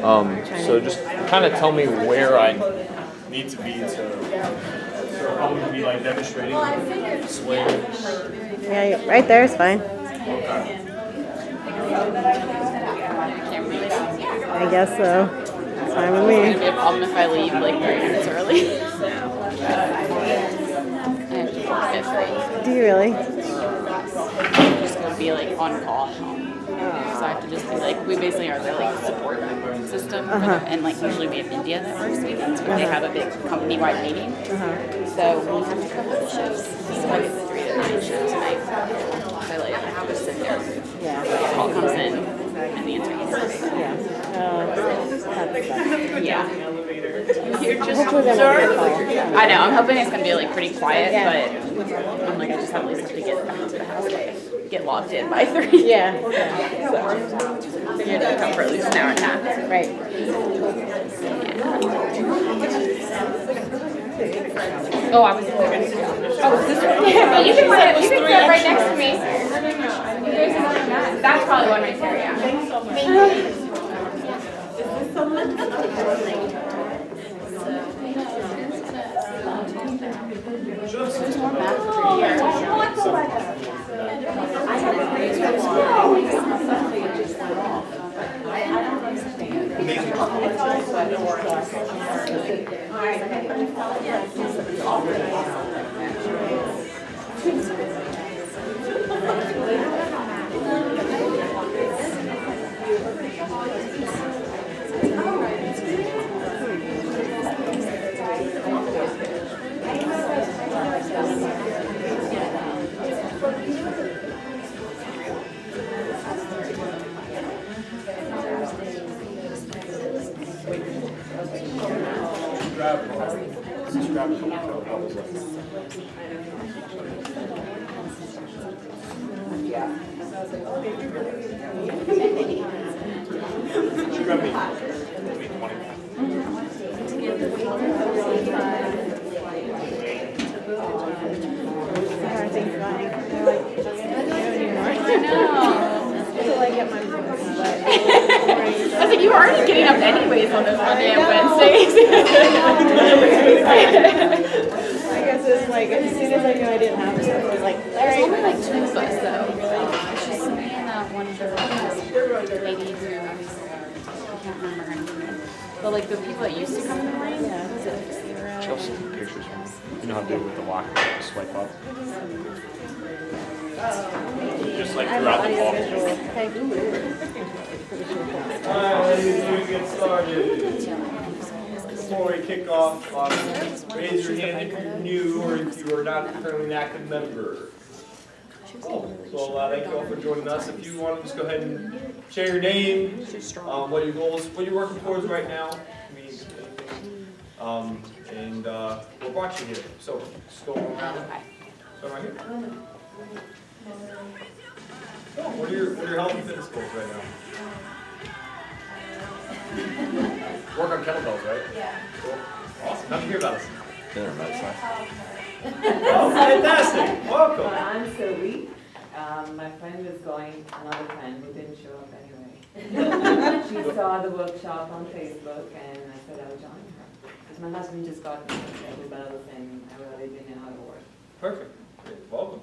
So just kind of tell me where I need to be to probably be like demonstrating swing. Yeah, right there is fine. Okay. I guess so. It's fine with It's me. gonna be a problem if I leave like 30 minutes early. I have to work at 3. Do you really? I'm just gonna be like on call at home. So I have to just be like, we basically are the like support system for them, and like usually we have India that works weekends, but they have a big company-wide meeting. So we have to cover the shifts. So I get the 3 to 9 shift tonight. So like I just sit there. Yeah. Call comes in and the answer is Yeah. yeah. Hopefully they won't get called. I know. I'm hoping it's gonna be like pretty quiet, but I'm like I just at least have to get back to the house to get logged in by 3. Yeah. So figured I'd come for at least an hour and a half. Right. Oh, I was. Oh, was this one? Yeah, you can sit right next to me. That's probably one right there. Yeah. There's more math Grab a couple kettlebells. Grab me. I was like, you were already getting up anyways on those Monday and Wednesdays. I guess it's like as soon as I knew I didn't have to, I was like, all There's right. only like 2 of us though. It's just me and one of the lady who I can't remember her name. But like the people that used to come to mine, was it Show some pictures from me. You know how to do it with the lock, swipe up. Just like throughout the ball. Alright, ladies, we get started. Before we kick off, raise your hand if you're new or if you are not currently an active member. Cool. So thank you all for joining us. If you want to just go ahead and share your name, what your goals, what you're working towards right now. And what brought you here. So just go around. So right here. Oh, what are your health and fitness goals right now? Work on kettlebells, right? Yeah. Cool. Awesome. How'd you hear about us? Dinner medicine. Oh, fantastic. Welcome. I'm Sylvie. My friend was going, another friend who didn't show up anyway. She saw the workshop on Facebook and I said I would join her. Because my husband just got me some kettlebells and I really didn't know how to work. Perfect. Great. Welcome.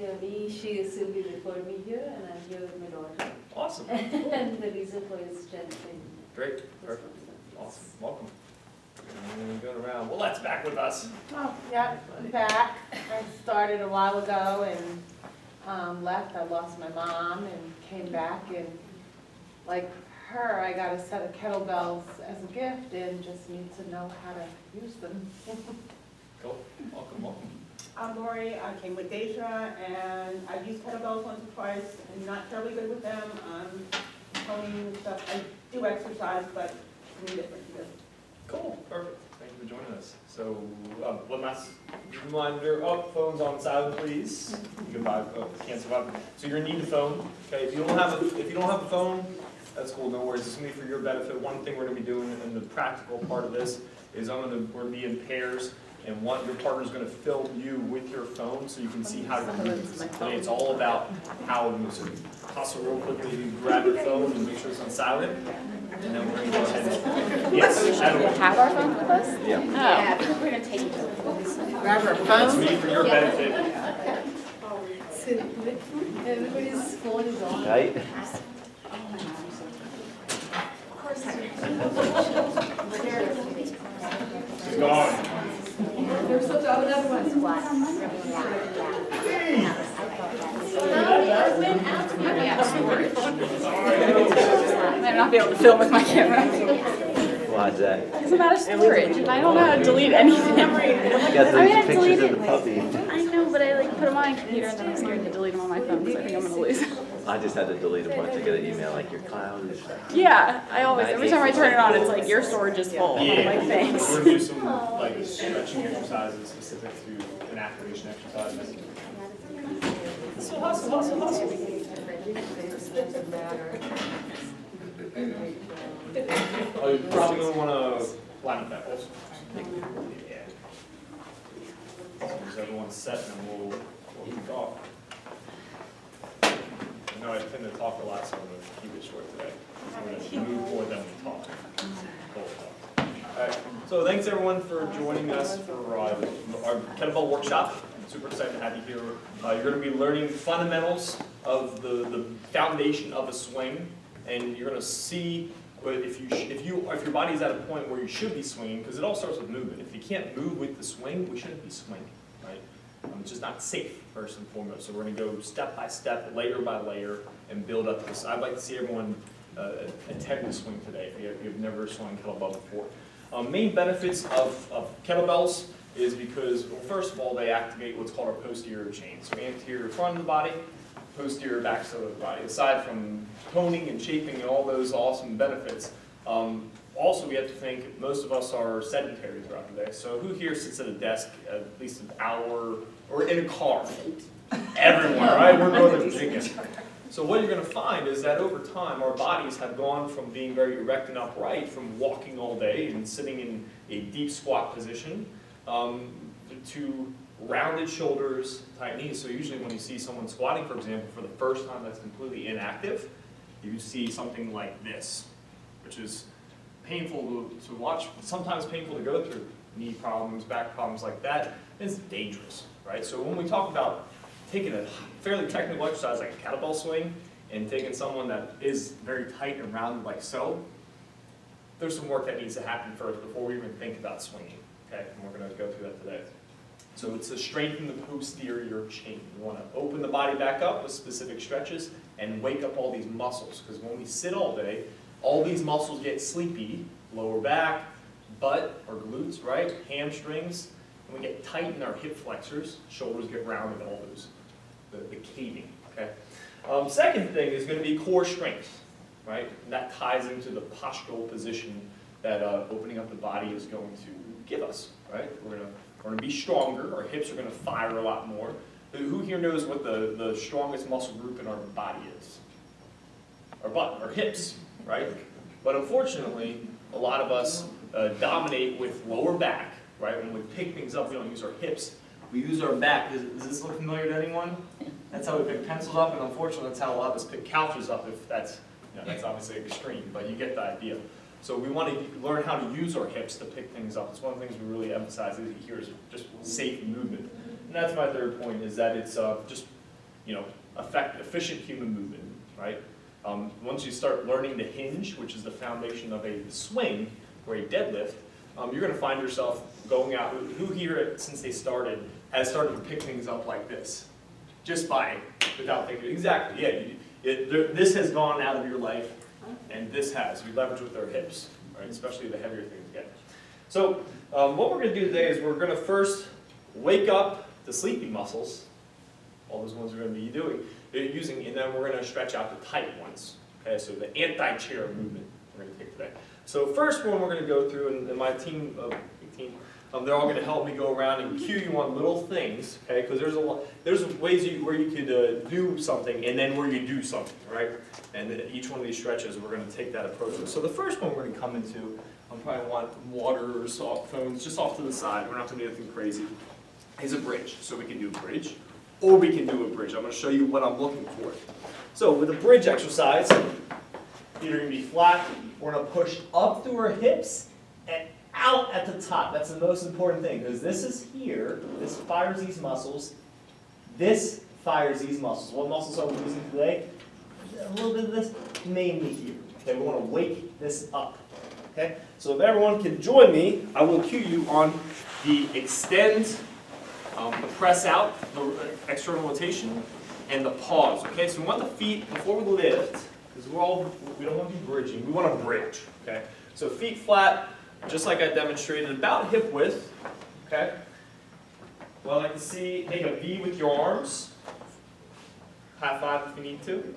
Yeah, she is Sylvie referred me here and I'm here with my daughter. Awesome. And the reason for his strength in Great. Perfect. Awesome. Welcome. And going around. Well, that's back with us. Oh, yeah, I'm back. I started a while ago and left. I lost my mom and came back and like her, I got a set of kettlebells as a gift and just need to know how to use them. Cool. Welcome. Welcome. I'm Lori. I came with Deja, and I've used kettlebells once or twice. I'm not terribly good with them. Toning and stuff. I do exercise, but it's different to do. Cool. Perfect. Thank you for joining us. So, one last reminder. Oh, phones on silent, please. You can buy. Can't survive. So you're gonna need a phone. Okay. If you don't have a phone, that's cool. No worries. It's gonna be for your benefit. One thing we're gonna be doing in the practical part of this is we're gonna be in pairs. And your partner's going to film you with your phone so you can see how to move. Today it's all about how to move. So hustle real quickly, you grab your phone and make sure it's on silent. And then we're going to go ahead and, yes, We that'll work. have our phones with us? Yeah. Oh, we're gonna take each other. Grab our That's phone. me for your benefit. Everybody's phone is on. Right? She's gone. There's such another one. I might not be able to film with my camera Why is that? because I'm out of storage and I don't know how to delete anything. You got I mean, those I've pictures deleted of the puppy. I know, but I like put them on my computer and then I'm scared to delete them on my phone because I think I'm gonna lose them. I just had to delete a bunch to get an email like your cloud is. Yeah, I always, every time I turn it on, it's like your storage is full. I'm Yeah. like, thanks. We're going to do some like stretching exercises specific to an activation exercise. Hustle, hustle, hustle, hustle. Oh, you're probably going to want to line up that pulse. Yeah. As everyone's set, and then we'll kick off. I know I tend to talk a lot, so I'm going to keep it short today. I'm going to move more than we talk. Alright, so thanks everyone for joining us for our kettlebell workshop. I'm super excited to have you here. You're going to be learning fundamentals of the foundation of a swing, and you're going to see if your body is at a point where you should be swinging, because it all starts with movement. If you can't move with the swing, we shouldn't be swinging, right? It's just not safe, first and foremost. So we're going to go step by step, layer by layer, and build up this. I'd like to see everyone attempt to swing today if you've never swung kettlebell before. Main benefits of kettlebells is because, well, first of all, they activate what's called our posterior chain. So anterior front of the body, posterior backside of the body. Aside from toning and shaping and all those awesome benefits, also we have to think most of us are sedentary throughout the day. So who here sits at a desk at least an hour, or in a car? Everyone, right? We're Northern Virginia. So what you're going to find is that over time, our bodies have gone from being very erect and upright, from walking all day and sitting in a deep squat position, to rounded shoulders, tight knees. So usually when you see someone squatting, for example, for the first time that's completely inactive, you see something like this, which is painful to watch, sometimes painful to go through. Knee problems, back problems like that. It's dangerous, right? So when we talk about taking a fairly technical exercise like a kettlebell swing and taking someone that is very tight and rounded like so, there's some work that needs to happen first before we even think about swinging, okay? And we're gonna go through that today. So it's to strengthen the posterior chain. You wanna open the body back up with specific stretches and wake up all these muscles, because when we sit all day, all these muscles get sleepy, lower back, butt or glutes, right? Hamstrings, and we get tight in our hip flexors, shoulders get rounded, all those. The caving, okay? Second thing is going to be core strength, right? And that ties into the postural position that opening up the body is going to give us, right? We're going to be stronger. Our hips are going to fire a lot more. Who here knows what the strongest muscle group in our body is? Our butt, our hips, right? But unfortunately, a lot of us dominate with lower back, right? When we pick things up, we don't use our hips. We use our back. Does this look familiar to anyone? That's how we pick pencils up, and unfortunately, that's how a lot of us pick couches up. If that's, that's obviously extreme, but you get the idea. So we want to learn how to use our hips to pick things up. It's one of the things we really emphasize here is just safe movement. And that's my third point, is that it's just, efficient human movement, right? Once you start learning to hinge, which is the foundation of a swing or a deadlift, you're going to find yourself going out. Who here, since they started, has started to pick things up like this? Just without thinking. Exactly, yeah. This has gone out of your life, and this has. We leverage with our hips, right? Especially the heavier things get. So what we're going to do today is we're going to first wake up the sleepy muscles, all those ones we're going to be using, and then we're going to stretch out the tight ones. Okay, so the anti-chair movement we're going to take today. So first one we're going to go through, and my team, they're all going to help me go around and cue you on little things, okay? Because there's ways where you could do something and then where you do something, right? And then each one of these stretches, we're going to take that approach. So the first one we're going to come into, I probably want water or soft phones just off to the side. We're not going to do anything crazy. Is a bridge. So we can do a bridge, or we can do a bridge. I'm going to show you what I'm looking for. So with a bridge exercise, Feet are going to be flat. We're going to push up through our hips and out at the top. That's the most important thing because this is here. This fires these muscles. This fires these muscles. What muscles are we using today? A little bit of this, mainly here. Okay, we want to wake this up. Okay, so if everyone can join me, I will cue you on the extend, the press out, the external rotation, and the pause. Okay, so we want the feet before we lift, because we don't want to be bridging. We want to bridge. Okay, so feet flat, just like I demonstrated, about hip width. Okay. Well, I like to see make a V with your arms. High five if you need to.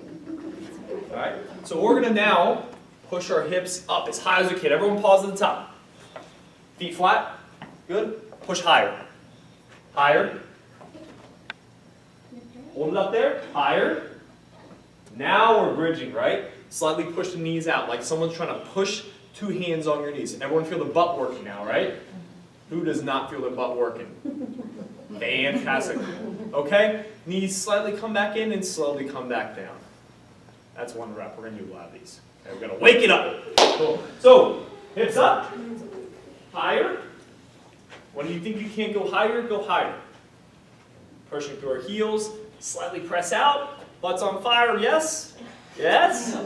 All right. So we're gonna now push our hips up as high as we can. Everyone pause at the top. Feet flat. Good. Push higher. Higher. Hold it up there. Higher. Now we're bridging, right? Slightly push the knees out, like someone's trying to push two hands on your knees. Everyone feel the butt working now, right? Who does not feel their butt working? Fantastic. Okay? Knees slightly come back in and slowly come back down. That's one rep. We're going to do a lot of these. Okay, we're going to wake it up. Cool. So, hips up. Higher. When you think you can't go higher. Pushing through our heels. Slightly press out. Butts on fire. Yes? Yes?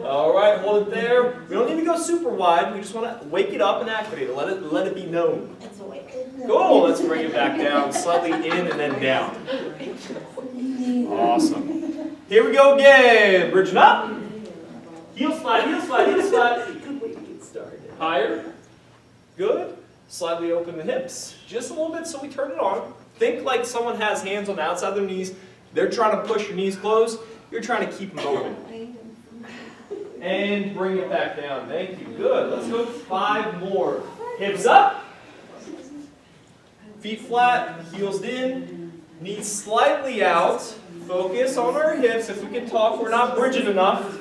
All right, hold it there. We don't need to go super wide. We just want to wake it up and activate it. Let it be known. Cool. Let's bring it back down. Slightly in and then down. Awesome. Here we go again. Bridging up. Heels flat, heels flat, heels flat. Higher. Good. Slightly open the hips. Just a little bit so we turn it on. Think like someone has hands on the outside of their knees. They're trying to push your knees closed. You're trying to keep them open. And bring it back down. Thank you. Good. Let's go 5 more. Hips up. Feet flat. Heels in. Knees slightly out. Focus on our hips. If we can talk, we're not bridging enough.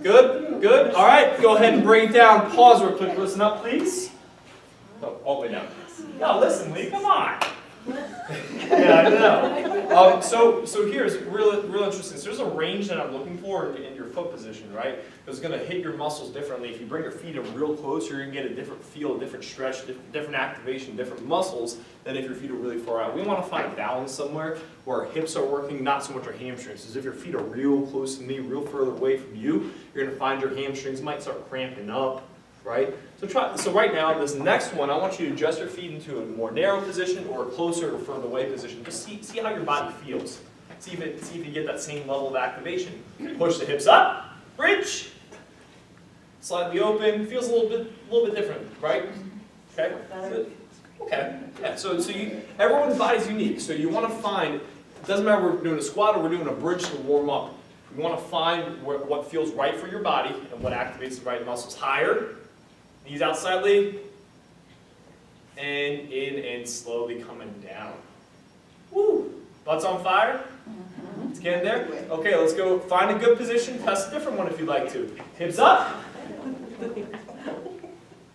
Good. Good. All right. Go ahead and bring it down. Pause real quick. Listen up, please. Oh, all the way down. No, listen, Lee. Come on. Yeah, I know. So here's real interesting. So there's a range that I'm looking for in your foot position, right? It's going to hit your muscles differently. If you bring your feet in real close, you're going to get a different feel, a different stretch, different activation, different muscles than if your feet are really far out. We want to find a balance somewhere where our hips are working, not so much our hamstrings. Because if your feet are real close to me, real further away from you, you're going to find your hamstrings might start cramping up. Right? So right now, this next one, I want you to adjust your feet into a more narrow position or a closer or further away position. Just see how your body feels. See if you get that same level of activation. Push the hips up, bridge, slightly open. Feels a little bit different, right? Okay. Okay. Yeah. So everyone's body is unique. So you want to find. It doesn't matter if we're doing a squat or we're doing a bridge to warm up. We want to find what feels right for your body and what activates the right muscles. Higher. Knees out slightly, and in and slowly coming down. Woo! Butts on fire. Let's get in there. Okay, let's go find a good position. Test a different one if you'd like to. Hips up.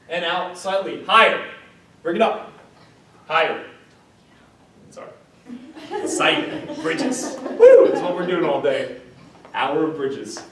And out slightly. Higher. Bring it up. Higher. Sorry. Sight. Bridges. Woo! That's what we're doing all day. Hour of bridges.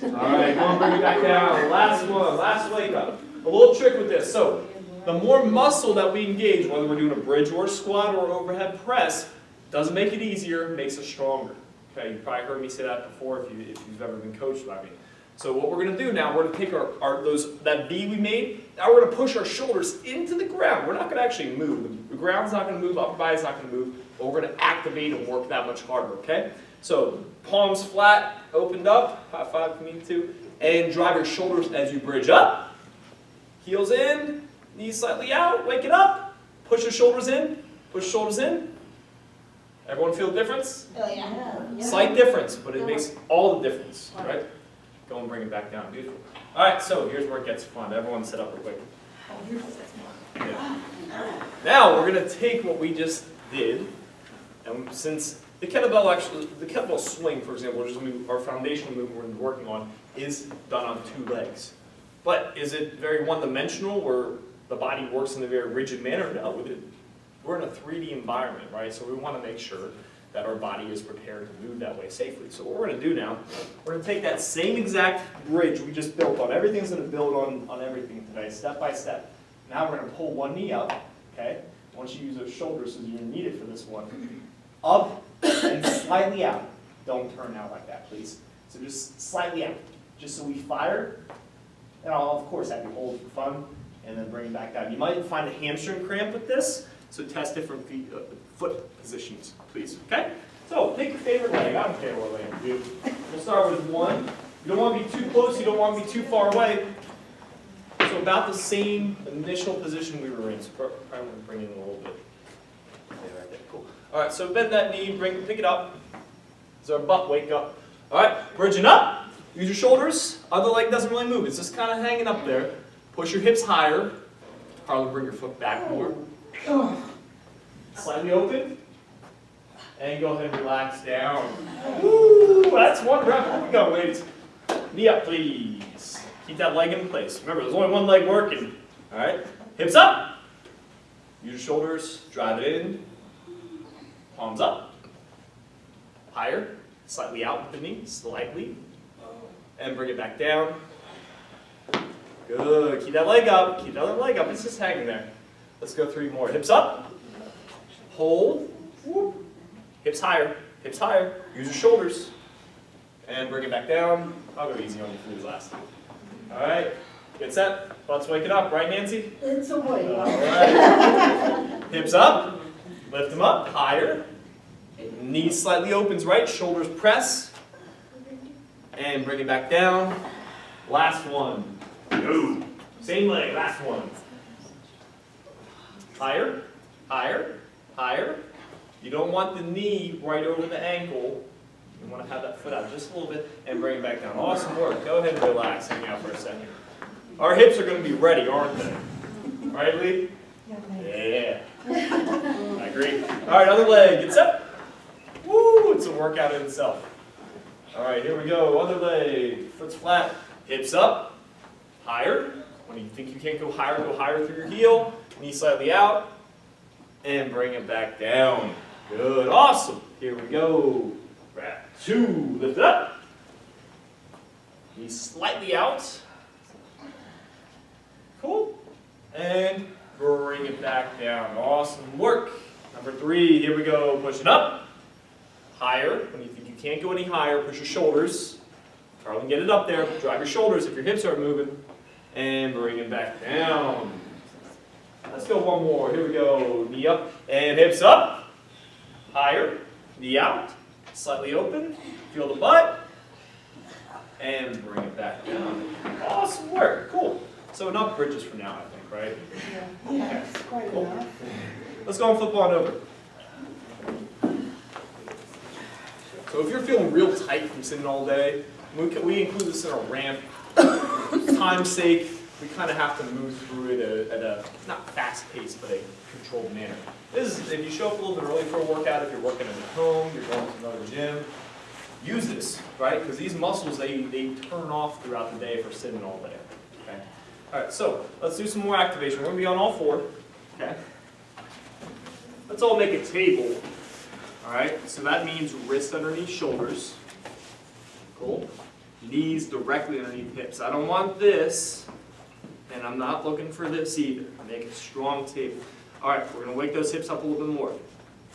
All right, go and bring it back down. Last one, last wake up. A little trick with this. So, the more muscle that we engage, whether we're doing a bridge or a squat or overhead press, doesn't make it easier, makes us stronger. Okay, you've probably heard me say that before if you've ever been coached by me. So what we're going to do now, we're going to take that V we made, now we're going to push our shoulders into the ground. We're not going to actually move. The ground's not going to move, upper body's not going to move, but we're going to activate and work that much harder, okay? So palms flat, opened up, high five if you need to, and drive your shoulders as you bridge up. Heels in, knees slightly out, wake it up, push your shoulders in, push shoulders in. Everyone feel the difference? Oh, yeah. Slight difference, but it makes all the difference, right? Go and bring it back down. Beautiful. All right, so here's where it gets fun. Everyone sit up real quick. Yeah. Now we're going to take what we just did, and since the kettlebell swing, for example, which is our foundational movement we're working on, is done on 2 legs. But is it very one-dimensional where the body works in a very rigid manner? No, we're in a 3D environment, right? So we want to make sure that our body is prepared to move that way safely. So what we're going to do now, we're going to take that same exact bridge we just built on. Everything's going to build on everything today, step by step. Now we're going to pull one knee up, okay? Once you use those shoulders, so you're going to need it for this one. Up and slightly out. Don't turn out like that, please. So just slightly out, just so we fire. And I'll, of course, have you hold for fun, and then bring it back down. You might find a hamstring cramp with this, so test different foot positions, please, okay? So pick your favorite leg. I don't care what leg you do. We'll start with one. You don't want to be too close, you don't want to be too far away. So about the same initial position we were in. So probably bring it in a little bit. Okay, right there, cool. All right, so bend that knee, pick it up. So our butt, wake up. All right, bridging up. Use your shoulders. Other leg doesn't really move. It's just kind of hanging up there. Push your hips higher. Probably bring your foot back more. Slightly open. And go ahead and relax down. Woo! That's one rep. Here we go, ladies. Knee up, please. Keep that leg in place. Remember, there's only one leg working. All right? Hips up. Use your shoulders. Drive it in. Palms up. Higher. Slightly out with the knee. Slightly. And bring it back down. Good. Keep that leg up. Keep that other leg up. It's just hanging there. Let's go 3 more. Hips up. Hold. Whoop. Hips higher. Hips higher. Use your shoulders. And bring it back down. I'll go easy on you for these last 2. All right. Get set. Butts waking up. Right, Nancy? It's a wake All up. right. Hips up. Lift them up. Higher. Knees slightly opens right. Shoulders press. And bring it back down. Last one. Go. Same leg. Last one. Higher. Higher. Higher. You don't want the knee right over the ankle. You want to have that foot out just a little bit and bring it back down. Awesome work. Go ahead and relax. Hang out for a second. Our hips are going to be ready, aren't they? Right, Lee? Yeah. I agree. All right, other leg. Gets up. Woo! It's a workout in itself. All right, here we go. Other leg. Foot's flat. Hips up. Higher. When you think you can't go higher through your heel. Knee slightly out. And bring it back down. Good. Awesome. Here we go. Wrap 2. Lift up. Knee slightly out. Cool. And bring it back down. Awesome work. Number 3. Here we go. Pushing up. Higher. When you think you can't go any higher, push your shoulders. Try and get it up there. Drive your shoulders if your hips aren't moving. And bring it back down. Let's go one more. Here we go. Knee up and hips up. Higher. Knee out. Slightly open. Feel the butt. And bring it back down. Awesome work. Cool. So enough bridges for now, I think, right? Yeah, it's quite Cool. enough. Let's go and flip on over. So if you're feeling real tight from sitting all day, we include this in a ramp. For time's sake, we kind of have to move through it at a not fast pace, but a controlled manner. This is, if you show up a little bit early for a workout, if you're working at home, you're going to another gym, use this, right? Because these muscles, they turn off throughout the day if we're sitting all day. Okay? All right, so let's do some more activation. We're going to be on all 4. Okay? Let's all make a table. All right, so that means wrists underneath shoulders. Cool. Knees directly underneath hips. I don't want this, and I'm not looking for this either. Make a strong table. All right, we're going to wake those hips up a little bit more.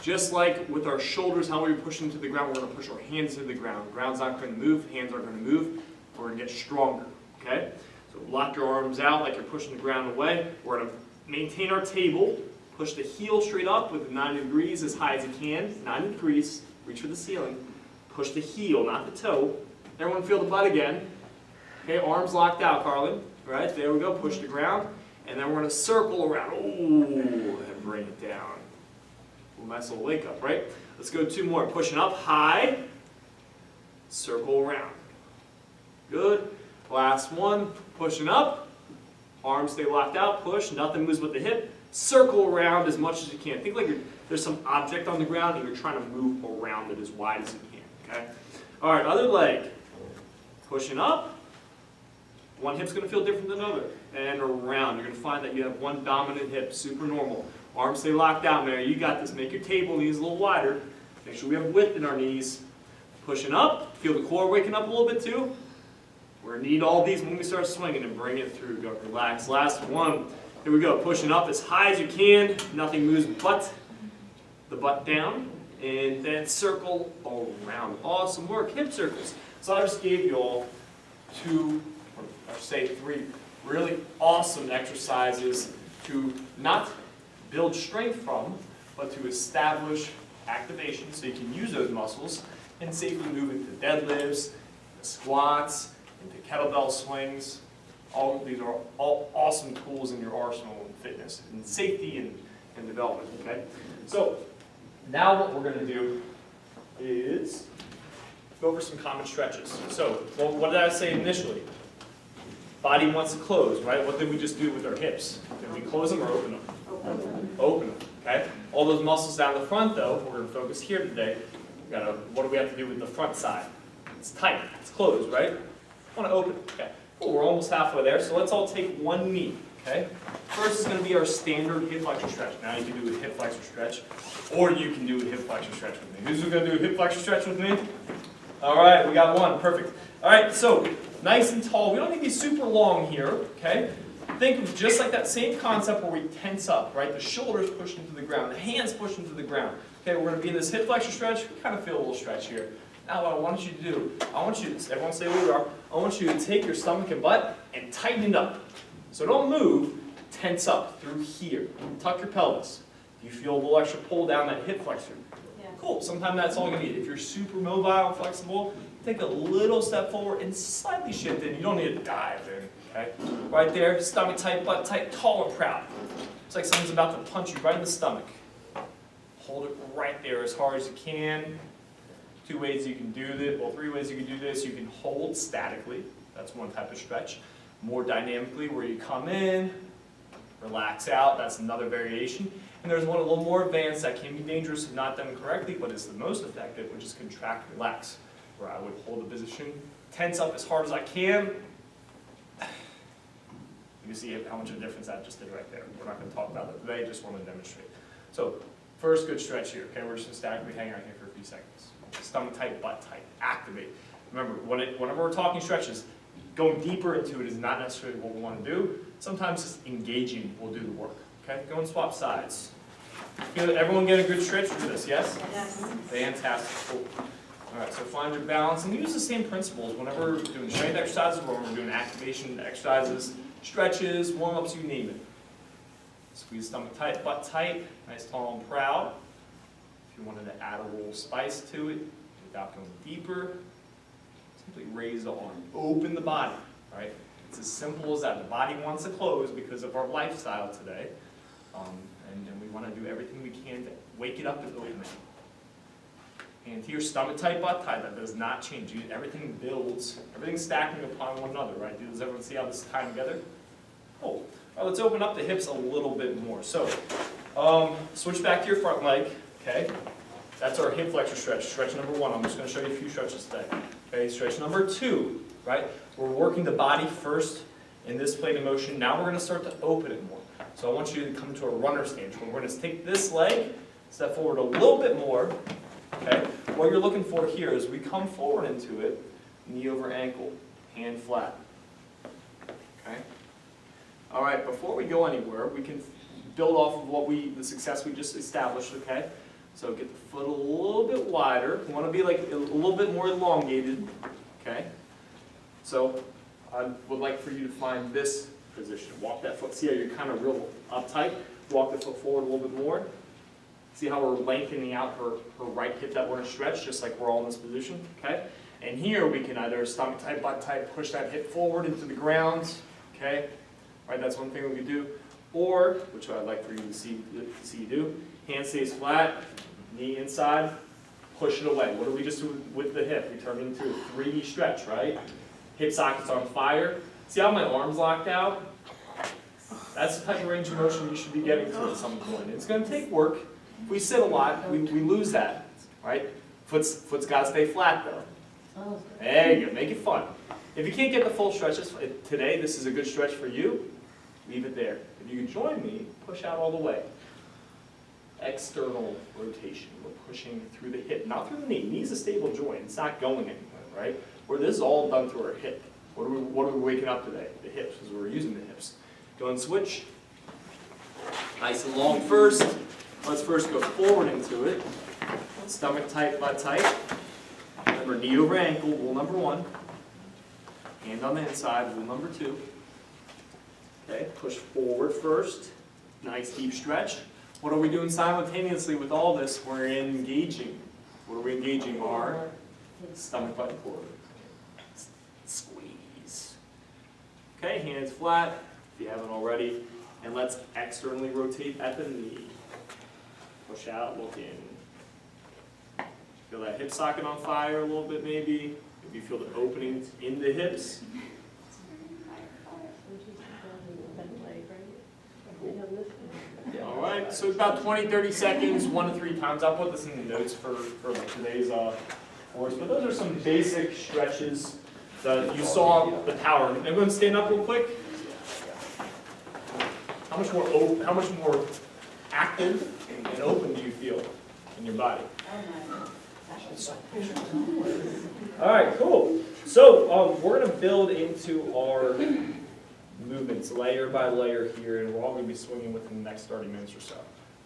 Just like with our shoulders, how we're pushing to the ground, we're going to push our hands to the ground. The ground's not going to move, hands aren't going to move. We're going to get stronger, okay? So lock your arms out like you're pushing the ground away. We're going to maintain our table. Push the heel straight up with 90 degrees as high as you can. 90 degrees. Reach for the ceiling. Push the heel, not the toe. Everyone feel the butt again. Okay, arms locked out, Carlin. All right, there we go. Push the ground. And then we're going to circle around. Ooh, and bring it down. Ooh, nice little wake up, right? Let's go 2 more. Pushing up, high. Circle around. Good. Last one. Pushing up. Arms stay locked out. Push. Nothing moves but the hip. Circle around as much as you can. Think like there's some object on the ground and you're trying to move around it as wide as you can. Okay? All right, other leg. Pushing up. One hip's going to feel different than the other. And around. You're going to find that you have one dominant hip. Super normal. Arms stay locked out, Mary. You got this. Make your table knees a little wider. Make sure we have width in our knees. Pushing up, feel the core waking up a little bit too. We're gonna need all these when we start swinging and bring it through. Go relax. Last one. Here we go. Pushing up as high as you can. Nothing moves but the butt down. And then circle around. Awesome work. Hip circles. So I just gave you all 2, or say 3 really awesome exercises to not build strength from, but to establish activation so you can use those muscles and safely move into deadlifts, squats, into kettlebell swings. All these are all awesome tools in your arsenal in fitness and safety and development. Okay, so now what we're going to do is go over some common stretches. So, well, what did I say initially? Body wants to close, right? What did we just do with our hips? Did we close them or open them? Open them. Okay. All those muscles down the front, though, we're going to focus here today. What do we have to do with the front side? It's tight. It's closed, right? I want to open it. Okay. Cool. We're almost halfway there. So let's all take one knee. Okay. First is going to be our standard hip flexor stretch. Now you can do a hip flexor stretch, or you can do a hip flexor stretch with me. Who's going to do a hip flexor stretch with me? All right. We got one. Perfect. All right. So nice and tall. We don't need to be super long here. Okay. Think of just like that same concept where we tense up, right? The shoulders push into the ground, the hands push into the ground. Okay, we're going to be in this hip flexor stretch. We kind of feel a little stretch here. Now what I want you to do, I want you to, everyone stay where you are, I want you to take your stomach and butt and tighten it up. So don't move, tense up through here. Tuck your pelvis. Do you feel a little extra pull down that hip flexor? Yeah. Cool, sometimes that's all you need. If you're super mobile and flexible, take a little step forward and slightly shift in. You don't need to dive in. Okay? Right there, stomach tight, butt tight, tall and proud. It's like someone's about to punch you right in the stomach. Hold it right there as hard as you can. 2 ways you can do this, well, 3 ways you can do this. You can hold statically. That's one type of stretch. More dynamically, where you come in, relax out. That's another variation. And there's one a little more advanced that can be dangerous if not done correctly, but it's the most effective, which is contract, relax, where I would hold the position, tense up as hard as I can. You can see how much of a difference that just did right there. We're not going to talk about that today, just want to demonstrate. So, first good stretch here. Okay, we're just going to statically hang out here for a few seconds. Stomach tight, butt tight. Activate. Remember, whenever we're talking stretches, going deeper into it is not necessarily what we want to do. Sometimes just engaging will do the work. Okay, go and swap sides. Everyone get a good stretch through this, yes? Yes. Fantastic. Cool. All right, so find your balance and use the same principles whenever we're doing strength exercises, or when we're doing activation exercises, stretches, warm-ups, you name it. Squeeze stomach tight, butt tight, nice, tall, and proud. If you wanted to add a little spice to it, without going deeper, simply raise the arm. Open the body, right? It's as simple as that. The body wants to close because of our lifestyle today, and we want to do everything we can to wake it up and open it. And to your stomach tight, butt tight, that does not change. Everything builds, everything's stacking upon one another, right? Does everyone see how this is tied together? Cool. All right, let's open up the hips a little bit more. So, switch back to your front leg, okay? That's our hip flexor stretch. Stretch number 1. I'm just going to show you a few stretches today. Okay, stretch number 2, right? We're working the body first in this plane of motion. Now we're going to start to open it more. So I want you to come to a runner stance where we're going to take this leg, step forward a little bit more. Okay? What you're looking for here is we come forward into it, knee over ankle, hand flat. Okay? All right, before we go anywhere, we can build off of the success we just established, okay? So get the foot a little bit wider. You want to be like a little bit more elongated, okay? So I would like for you to find this position. Walk that foot. See how you're kind of real uptight? Walk the foot forward a little bit more. See how we're lengthening out her right hip that we're going to stretch, just like we're all in this position, okay? And here we can either stomach tight, butt tight, push that hip forward into the ground, okay? All right, that's one thing we could do. Or, which I'd like for you to see you do, hand stays flat, knee inside, push it away. What do we just do with the hip? We turn it into a 3D stretch, right? Hip sockets on fire. See how my arm's locked out? That's the type of range of motion you should be getting to at some point. It's going to take work. If we sit a lot, we lose that, right? Foot's got to stay flat, though. There you go. Make it fun. If you can't get the full stretches today, this is a good stretch for you. Leave it there. If you can join me, push out all the way. external rotation. We're pushing through the hip, not through the knee. Knee's a stable joint. It's not going anywhere, right? Where this is all done through our hip. What are we waking up today? The hips, because we're using the hips. Go and switch. Nice and long first. Let's first go forward into it. Stomach tight, butt tight. Remember, knee over ankle, rule number 1. Hand on the inside, rule number 2. Okay, push forward first. Nice deep stretch. What are we doing simultaneously with all this? We're engaging. What are we engaging? Our stomach, butt, and core. Squeeze. Okay, hands flat, if you haven't already. And let's externally rotate at the knee. Push out, look in. Feel that hip socket on fire a little bit maybe. If you feel the opening in the hips. All right, so about 20, 30 seconds, 1 to 3 times. I'll put this in the notes for today's course. But those are some basic stretches that you saw the power. Everyone stand up real quick. How much more active and open do you feel in your body? All right, cool. So we're going to build into our movements layer by layer here, and we're all going to be swinging within the next 30 minutes or so.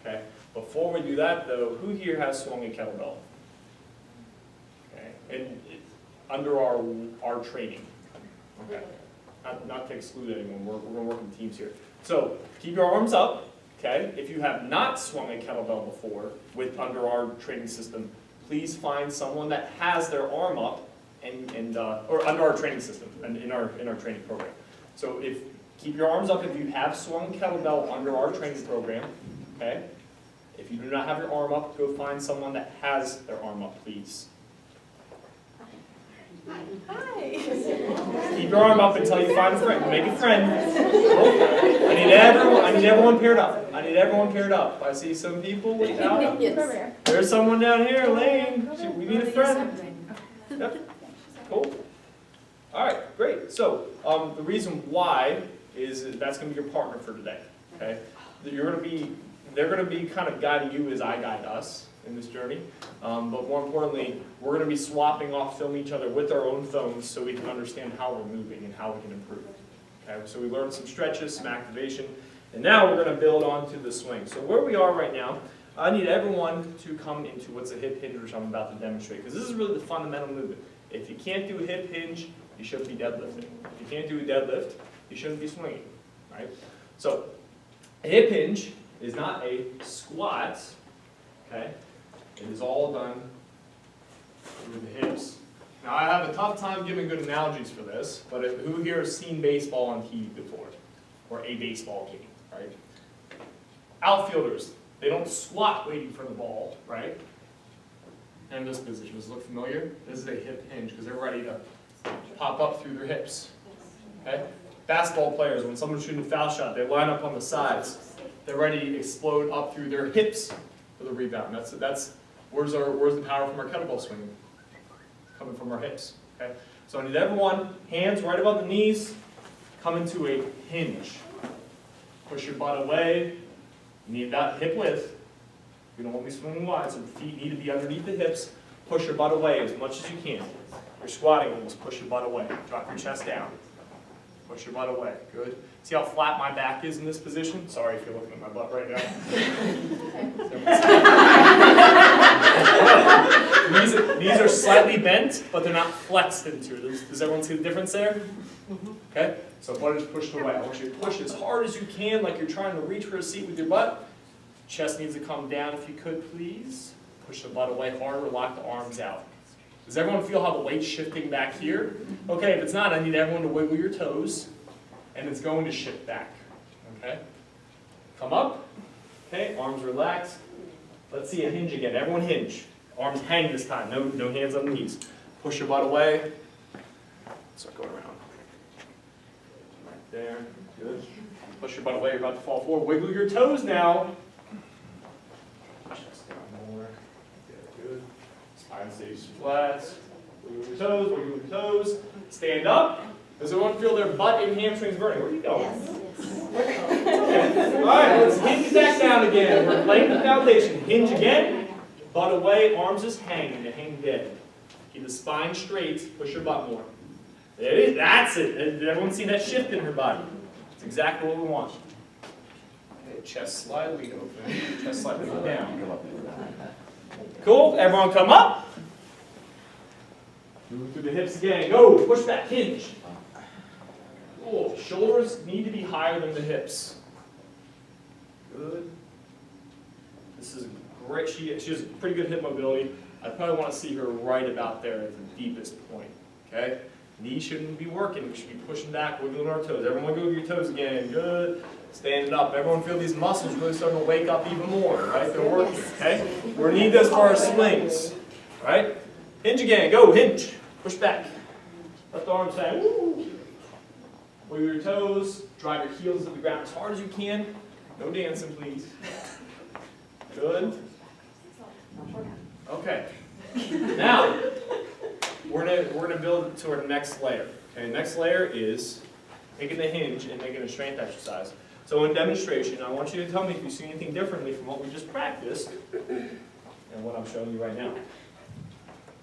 Okay. Before we do that, though, who here has swung a kettlebell? Okay. And under our training. Okay. Not to exclude anyone. We're going to work in teams here. So keep your arms up. Okay. If you have not swung a kettlebell before under our training system, please find someone that has their arm up or under our training system and in our training program. So keep your arms up if you have swung kettlebell under our training program. Okay. If you do not have your arm up, go find someone that has their arm up, please. Hi. Keep your arm up until you find a friend. Make a friend. I need everyone paired up. I see some people without. There's someone down here, Elaine. We need a friend. Yep. Cool. All right, great. So the reason why is that's going to be your partner for today. Okay. They're going to be kind of guiding you as I guide us in this journey. But more importantly, we're going to be swapping off, filming each other with our own phones so we can understand how we're moving and how we can improve. Okay, so we learned some stretches, some activation, and now we're going to build onto the swing. So where we are right now, I need everyone to come into what's a hip hinge, which I'm about to demonstrate, because this is really the fundamental movement. If you can't do a hip hinge, you shouldn't be deadlifting. If you can't do a deadlift, you shouldn't be swinging. Right? So a hip hinge is not a squat. Okay? It is all done through the hips. Now, I have a tough time giving good analogies for this, but who here has seen baseball on TV before? Or a baseball game, right? Outfielders, they don't squat waiting for the ball, right? In this position, does it look familiar? This is a hip hinge because they're ready to pop up through their hips. Okay? Basketball players, when someone's shooting a foul shot, they line up on the sides. They're ready to explode up through their hips for the rebound. That's where's the power from our kettlebell swing? Coming from our hips. Okay? So I need everyone, hands right above the knees, come into a hinge. Push your butt away. You need that hip width. You don't want to be swinging wide, so the feet need to be underneath the hips. Push your butt away as much as you can. You're squatting, almost push your butt away. Drop your chest down. Push your butt away. Good. See how flat my back is in this position? Sorry if you're looking at my butt right now. Knees are slightly bent, but they're not flexed into it. Does everyone see the difference there? Okay? So butt is pushed away. I want you to push as hard as you can, like you're trying to reach for a seat with your butt. Chest needs to come down if you could, please. Push the butt away harder, lock the arms out. Does everyone feel how the weight's shifting back here? Okay, if it's not, I need everyone to wiggle your toes, and it's going to shift back. Okay? Come up. Okay, arms relaxed. Let's see a hinge again. Everyone hinge. Arms hang this time. No hands on the knees. Push your butt away. Start going around. Right there. Good. Push your butt away. You're about to fall forward. Wiggle your toes now. Chest down more. Good. Spine stays flat. Wiggle your toes. Wiggle your toes. Stand up. Does everyone feel their butt and hamstrings burning? Where are you going? Yes. right, let's hinge back down again. We're laying the foundation. Hinge again. Butt away, arms just hanging to hang dead. Keep the spine straight, push your butt more. There it is, that's it. Did everyone see that shift in her body? That's exactly what we want. Okay, chest slightly open, chest slightly down. Cool, everyone come up. Move through the hips again, go, push back, hinge. Cool, shoulders need to be higher than the hips. Good. This is great, she has pretty good hip mobility. I probably want to see her right about there at the deepest point, okay? Knees shouldn't be working, we should be pushing back, wiggling our toes. Everyone go to your toes again, good. Standing up, everyone feel these muscles really starting to wake up even more, right? They're working, okay? We need this for our swings, right? Hinge again, go, hinge, push back. Left arm side, woo. Wiggle your toes, drive your heels to the ground as hard as you can. No dancing, please. Good. Okay. Now, we're gonna build to our next layer. Okay, next layer is taking the hinge and making a strength exercise. So in demonstration, I want you to tell me if you see anything differently from what we just practiced and what I'm showing you right now.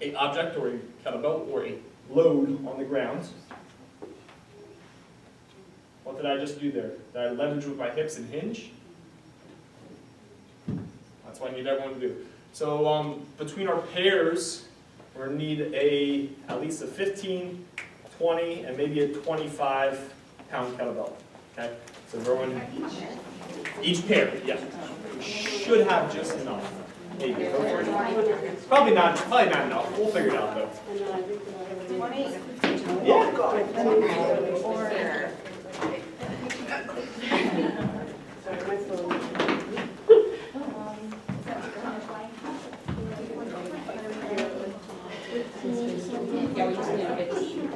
An object or a kettlebell or a load on the ground. What did I just do there? Did I leverage with my hips and hinge? That's what I need everyone to do. So between our pairs, we're going to need at least a 15, 20, and maybe a 25-pound kettlebell. Okay? So everyone, each pair, yeah, should have just enough. Maybe. Probably not enough. We'll figure it out though. 20? Yeah. Yeah, we just need a 15.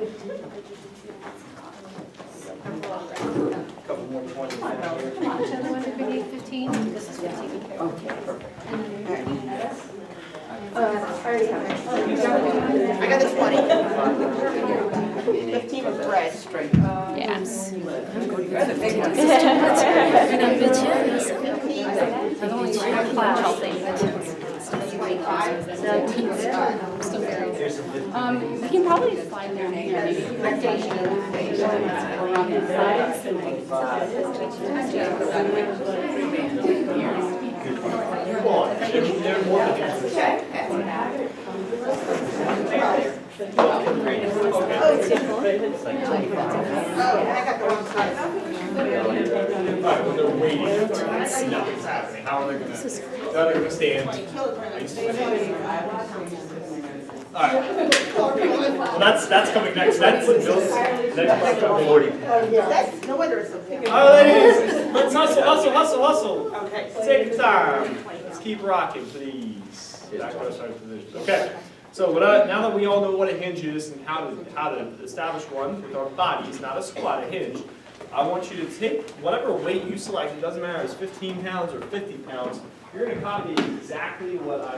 Couple more 20s. Each other one if we need 15, this is 15. Okay, perfect. I got the 20. 15 is red. Yes. We can probably slide down here, maybe around the sides. Alright, when they're waiting, nothing's happening. How are they going to? They're going to stand. Alright. Well, that's coming next. That's next part. 40. That's, no wonder it's so thick. All right, ladies, let's hustle. Okay. Take your time. Let's keep rocking, please. Back to our starting position. Okay. So now that we all know what a hinge is and how to establish one with our bodies, not a squat, a hinge, I want you to take whatever weight you select. It doesn't matter if it's 15 pounds or 50 pounds. You're going to copy exactly what I